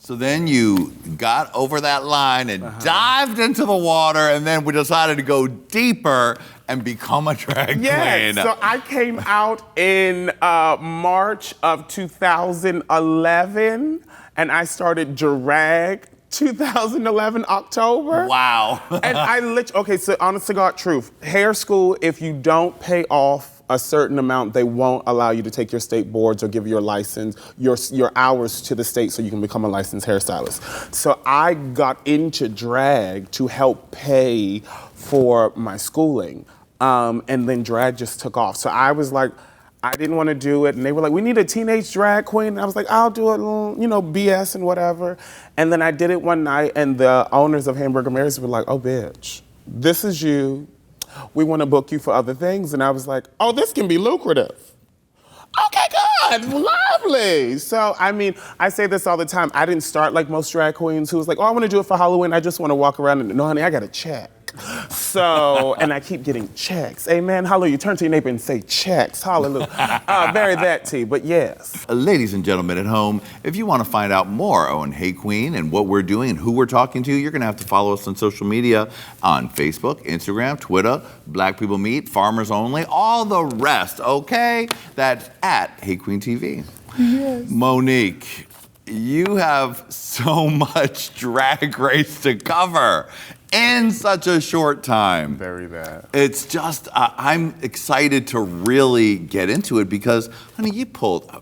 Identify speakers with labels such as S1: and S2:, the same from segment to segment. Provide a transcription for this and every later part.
S1: So then you got over that line and dived into the water, and then we decided to go deeper and become a drag queen.
S2: So I came out in March of 2011, and I started drag 2011 October.
S1: Wow.
S2: And I okay, so honest to God truth, hair school, if you don't pay off a certain amount, they won't allow you to take your state boards or give your license, your hours to the state so you can become a licensed hairstylist. So I got into drag to help pay for my schooling. And then drag just took off. So I was like, I didn't want to do it. And they were like, we need a teenage drag queen. And I was like, I'll do it, BS and whatever. And then I did it one night, and the owners of Hamburger Mary's were like, oh, bitch, this is you. We want to book you for other things. And I was like, oh, this can be lucrative. Okay, good, lovely. So, I mean, I say this all the time. I didn't start like most drag queens who was like, oh, I want to do it for Halloween. I just want to walk around and, no, honey, I got a check. So, and I keep getting checks. Amen, hallelujah. Turn to your neighbor and say checks, hallelujah. Very that tea, but yes.
S1: Ladies and gentlemen at home, if you want to find out more on Hey Qween and what we're doing and who we're talking to, you're going to have to follow us on social media on Facebook, Instagram, Twitter, Black People Meet, Farmers Only, all the rest, okay? That's at Hey Qween TV.
S2: Yes.
S1: Monique, you have so much Drag Race to cover in such a short time.
S2: Very bad.
S1: It's just, I'm excited to really get into it because, honey, you pulled a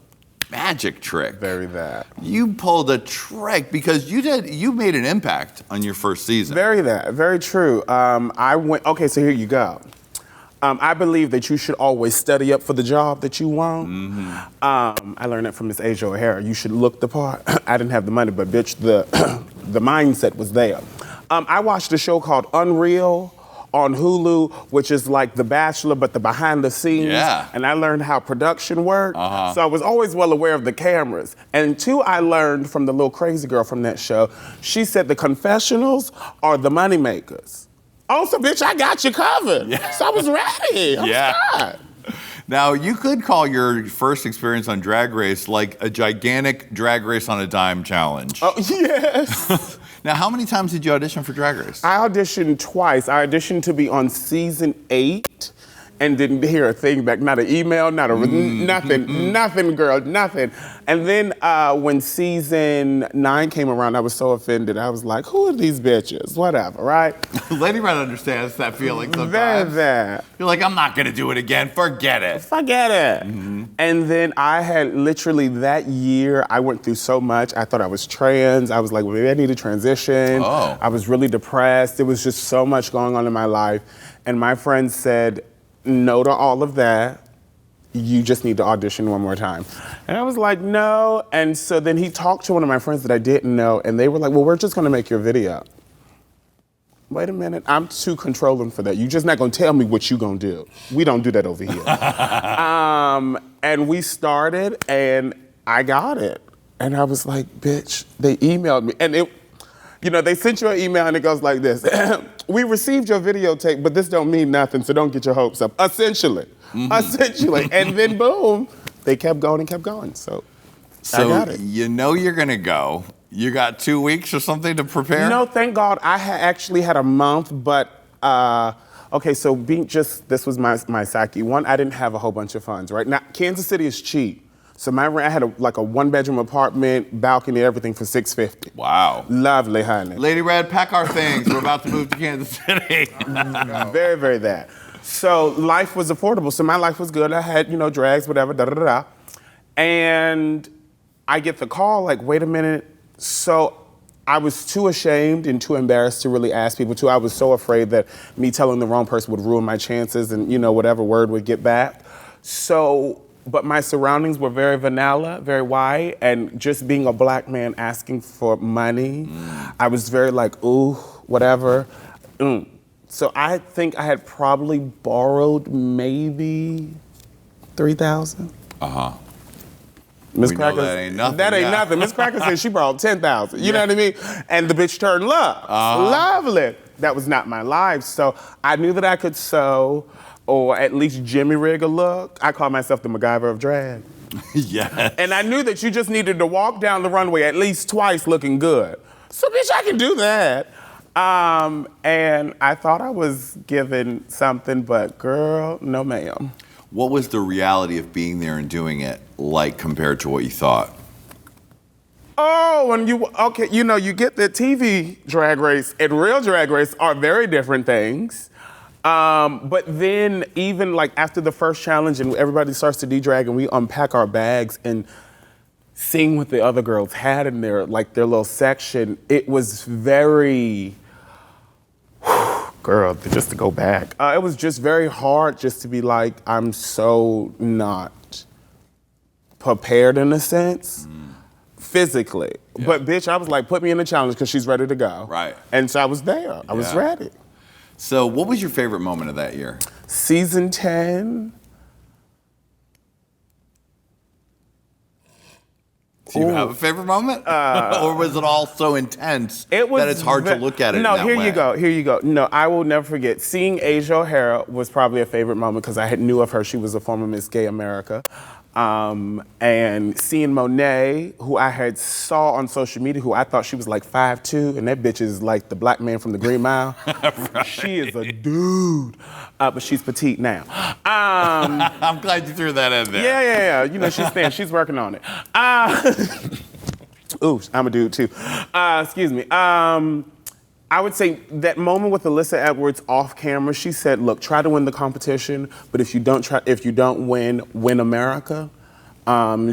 S1: magic trick.
S2: Very bad.
S1: You pulled a trick because you made an impact on your first season.
S2: Very that, very true. Okay, so here you go. I believe that you should always study up for the job that you want.
S1: Mm-hmm.
S2: I learned that from Miss Asia O'Hara. You should look the part. I didn't have the money, but bitch, the mindset was there. I watched a show called Unreal on Hulu, which is like The Bachelor, but the behind the scenes.
S1: Yeah.
S2: And I learned how production worked. So I was always well aware of the cameras. And two, I learned from the little crazy girl from that show. She said the confessionals are the money makers. Oh, so bitch, I got you covered.
S1: Yeah.
S2: So I was ready. I'm
S1: Now, you could call your first experience on Drag Race like a gigantic Drag Race on a Dime challenge.
S2: Oh, yes.
S1: Now, how many times did you audition for Drag Race?
S2: I auditioned twice. I auditioned to be on season 8 and didn't hear a thing back. Not an email, not a nothing, girl, nothing. And then when season 9 came around, I was so offended. I was like, who are these bitches? Whatever, right?
S1: Lady Red understands that feeling sometimes.
S2: That.
S1: You're like, I'm not gonna do it again, forget it.
S2: Forget it. And then I had literally that year, I went through so much. I thought I was trans. I was like, well, maybe I need to transition.
S1: Oh.
S2: I was really depressed. There was just so much going on in my life. And my friend said, no to all of that. You just need to audition one more time. And I was like, no. And so then he talked to one of my friends that I didn't know, and they were like, well, we're just gonna make your video. Wait a minute, I'm too controlling for that. You're just not gonna tell me what you gonna do. We don't do that over here. And we started, and I got it. And I was like, bitch, they emailed me. And they sent you an email and it goes like this. We received your videotape, but this don't mean nothing, so don't get your hopes up. Essentially. And then boom, they kept going and kept going. So I got it.
S1: You know you're gonna go. You got 2 weeks or something to prepare?
S2: No, thank God. I actually had a month, but okay, so this was my psyche. One, I didn't have a whole bunch of funds, right? Now, Kansas City is cheap. So my rent, I had a 1-bedroom apartment, balcony, everything for $650.
S1: Wow.
S2: Lovely, honey.
S1: Lady Red, pack our things. We're about to move to Kansas City.
S2: Very, very that. So life was affordable. So my life was good. I had, drags, whatever, da-da-da-da. And I get the call, like, wait a minute. So I was too ashamed and too embarrassed to really ask people to. I was so afraid that me telling the wrong person would ruin my chances and, whatever word would get back. But my surroundings were very vanilla, very white, and just being a black man asking for money, I was very like, ooh, whatever. So I think I had probably borrowed maybe $3,000. Miss Cracker,
S1: that ain't nothing.
S2: That ain't nothing. Miss Cracker said she borrowed $10,000. You know what I mean? And the bitch turned love. Lovely. That was not my life. So I knew that I could sew, or at least jimmy rig a look. I call myself the MacGyver of drag.
S1: Yes.
S2: And I knew that you just needed to walk down the runway at least twice looking good. So, bitch, I can do that. And I thought I was given something, but girl, no ma'am.
S1: What was the reality of being there and doing it like compared to what you thought?
S2: Oh, and you get the TV drag race and real drag race are very different things. But then even like after the first challenge and everybody starts to de-drag and we unpack our bags and seeing what the other girls had in their little section, it was very, girl, just to go back. It was just very hard just to be like, I'm so not prepared in a sense. Physically. Yeah. But bitch, I was like, put me in the challenge because she's ready to go.
S1: Right.
S2: And so I was there. I was ready.
S1: So what was your favorite moment of that year?
S2: Season 10.
S1: Do you have a favorite moment? Or was it all so intense that it's hard to look at it
S2: No,
S1: in that way?
S2: Here you go. No, I will never forget. Seeing Asia O'Hara was probably a favorite moment because I knew of her. She was a former Miss Gay America. And seeing Monet, who I had saw on social media, who I thought she was like 5'2", and that bitch is like the black man from the Green Mile. Right. She is a dude, but she's petite now.
S1: I'm glad you threw that in there.
S2: Yeah. You know, she's working on it. Ooh, I'm a dude too. Excuse me. I would say that moment with Alyssa Edwards off camera, she said, look, try to win the competition, but if you don't win America.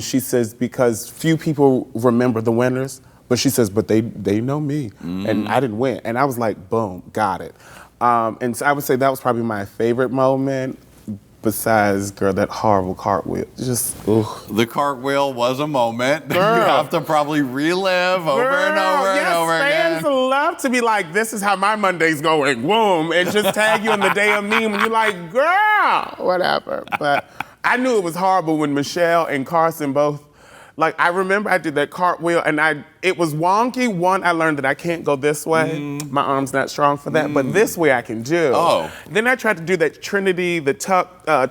S2: She says, because few people remember the winners, but she says, but they know me, and I didn't win. And I was like, boom, got it. And so I would say that was probably my favorite moment, besides, girl, that horrible cartwheel. Just, ugh.
S1: The cartwheel was a moment that
S2: Girl.
S1: you have to probably relive over and over and over again.
S2: Fans love to be like, this is how my Monday's going, boom, and just tag you in the day of meme, and you're like, girl, whatever. But I knew it was horrible when Michelle and Carson both, like, I remember I did that cartwheel, and it was wonky. One, I learned that I can't go this way. My arm's not strong for that, but this way I can do.
S1: Oh.
S2: Then I tried to do that Trinity, the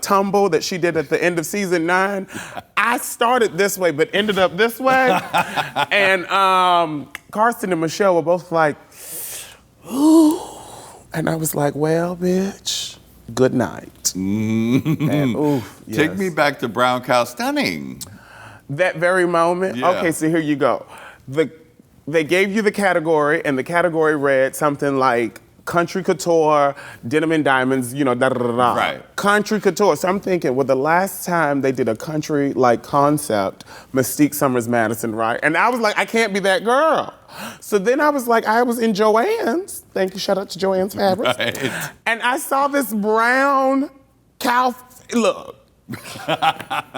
S2: tumble that she did at the end of season 9. I started this way, but ended up this way. And Carson and Michelle were both like, ooh. And I was like, well, bitch, good night. And oof, yes.
S1: Take me back to Brown Cow Stunning.
S2: That very moment?
S1: Yeah.
S2: Okay, so here you go. They gave you the category, and the category read something like Country Couture, Denim and Diamonds, da-da-da-da.
S1: Right.
S2: Country Couture. So I'm thinking, well, the last time they did a country-like concept, Mystique Summers Madison, right? And I was like, I can't be that girl. So then I was like, I was in Joann's. Thank you, shout out to Joann's Fabrics.
S1: Right.
S2: And I saw this brown cow, look.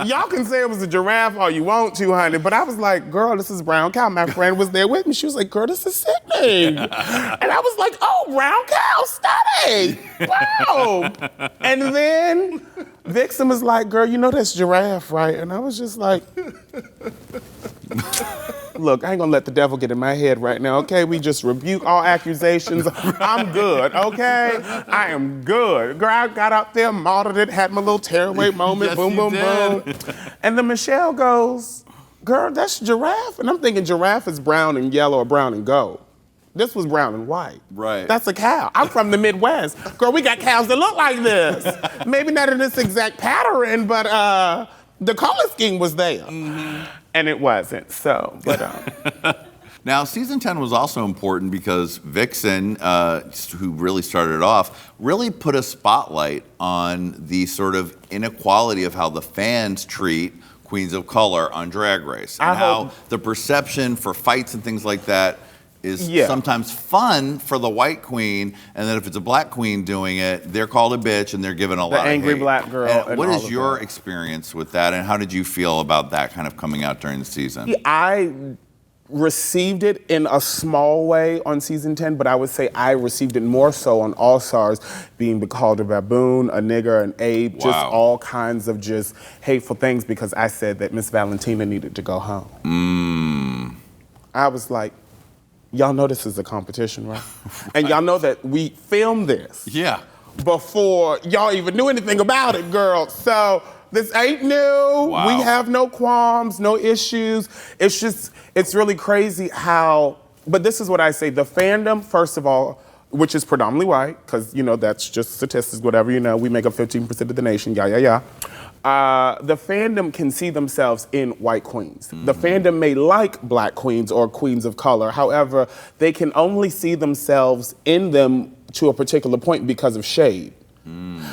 S2: Y'all can say it was a giraffe all you want to, honey, but I was like, girl, this is brown cow. My friend was there with me. She was like, girl, this is sickening. And I was like, oh, brown cow, stunning. Wow. And then Vixen was like, girl, you know that's giraffe, right? And I was just like, look, I ain't gonna let the devil get in my head right now, okay? We just rebuke all accusations. I'm good, okay? I am good. Girl, I got out there, modeled it, had my little tearaway moment,
S1: Yes,
S2: boom,
S1: you
S2: boom,
S1: did.
S2: boom. And then Michelle goes, girl, that's giraffe. And I'm thinking giraffe is brown and yellow or brown and gold. This was brown and white.
S1: Right.
S2: That's a cow. I'm from the Midwest. Girl, we got cows that look like this. Maybe not in this exact pattern, but the color scheme was there. And it wasn't, so, but.
S1: Now, season 10 was also important because Vixen, who really started it off, really put a spotlight on the sort of inequality of how the fans treat queens of color on Drag Race. And how the perception for fights and things like that is sometimes fun for the white queen, and then if it's a black queen doing it, they're called a bitch and they're given a lot of hate.
S2: The angry black girl.
S1: And what is your experience with that, and how did you feel about that kind of coming out during the season?
S2: I received it in a small way on season 10, but I would say I received it more so on All Stars, being called a baboon, a nigger, an ape, just all kinds of just hateful things because I said that Miss Valentina needed to go home. I was like, y'all know this is a competition, right? And y'all know that we filmed this.
S1: Yeah.
S2: Before y'all even knew anything about it, girl. So This ain't new.
S1: Wow.
S2: We have no qualms, no issues. It's really crazy how, but this is what I say, the fandom, first of all, which is predominantly white, because, that's just statistics, whatever, we make up 15% of the nation, yeah. The fandom can see themselves in white queens. Mm-hmm. The fandom may like black queens or queens of color. However, they can only see themselves in them to a particular point because of shade.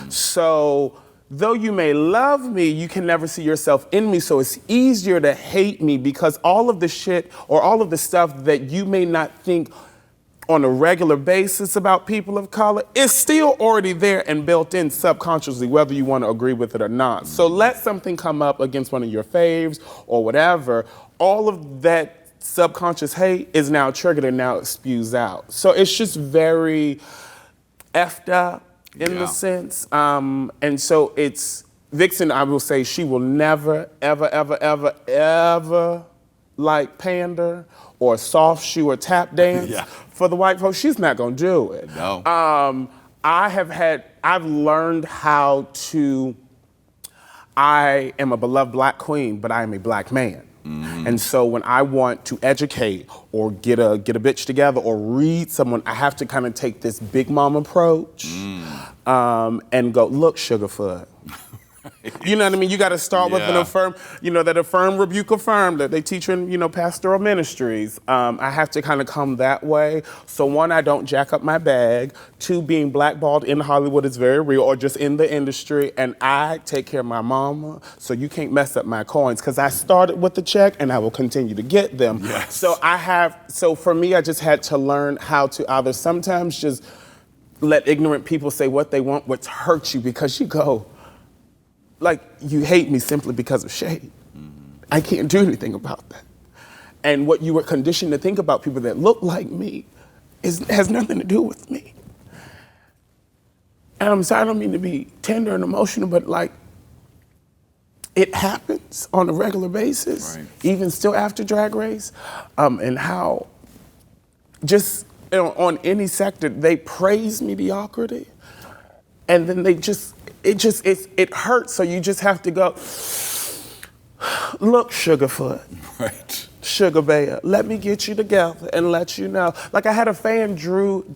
S2: So, though you may love me, you can never see yourself in me, so it's easier to hate me because all of the shit or all of the stuff that you may not think on a regular basis about people of color is still already there and built in subconsciously, whether you want to agree with it or not. So let something come up against one of your faves or whatever, all of that subconscious hate is now triggered and now it spews out. So it's just very effed up in the sense. And so it's, Vixen, I will say, she will never, ever, ever, ever, ever like pander or soft shoe or tap dance for the white folks. She's not gonna do it.
S1: No.
S2: I've learned how to, I am a beloved black queen, but I am a black man. Mm-hmm. And so when I want to educate or get a bitch together or read someone, I have to kind of take this big mom approach and go, look, Sugarfoot. You know what I mean? You got to start with an affirm, that affirm, rebuke, affirm that they teach in, pastoral ministries. I have to kind of come that way. So one, I don't jack up my bag. Two, being blackballed in Hollywood is very real, or just in the industry. And I take care of my mama, so you can't mess up my coins, because I started with the check and I will continue to get them.
S1: Yes.
S2: So for me, I just had to learn how to either sometimes just let ignorant people say what they want, which hurts you, because you go, like, you hate me simply because of shade. I can't do anything about that. And what you were conditioned to think about people that look like me has nothing to do with me. And I don't mean to be tender and emotional, but like, it happens on a regular basis, even still after Drag Race, and how just on any sector, they praise mediocrity, and then it hurts, so you just have to go, look, Sugarfoot.
S1: Right.
S2: Sugar Bear, let me get you together and let you know. Like, I had a fan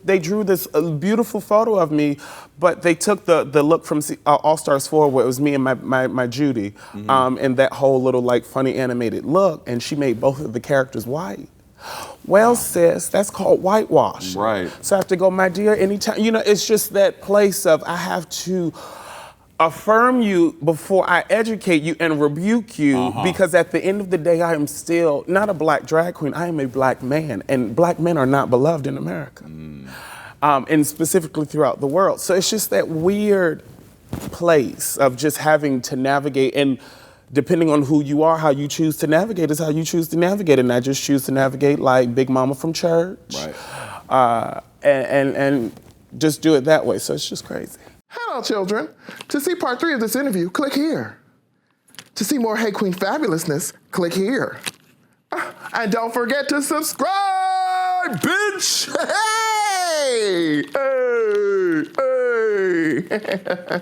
S2: they drew this beautiful photo of me, but they took the look from All Stars 4, where it was me and my Judy, and that whole little like funny animated look, and she made both of the characters white. Well, sis, that's called whitewash.
S1: Right.
S2: So I have to go, my dear, anytime. It's just that place of I have to affirm you before I educate you and rebuke you, because at the end of the day, I am still not a black drag queen. I am a black man, and black men are not beloved in America, and specifically throughout the world. So it's just that weird place of just having to navigate, and depending on who you are, how you choose to navigate is how you choose to navigate. And I just choose to navigate like Big Mama from church, and just do it that way. So it's just crazy.
S3: Hello, children. To see part 3 of this interview, click here. To see more Hey Queen fabulousness, click here. And don't forget to subscribe, bitch! Hey! Hey! Hey!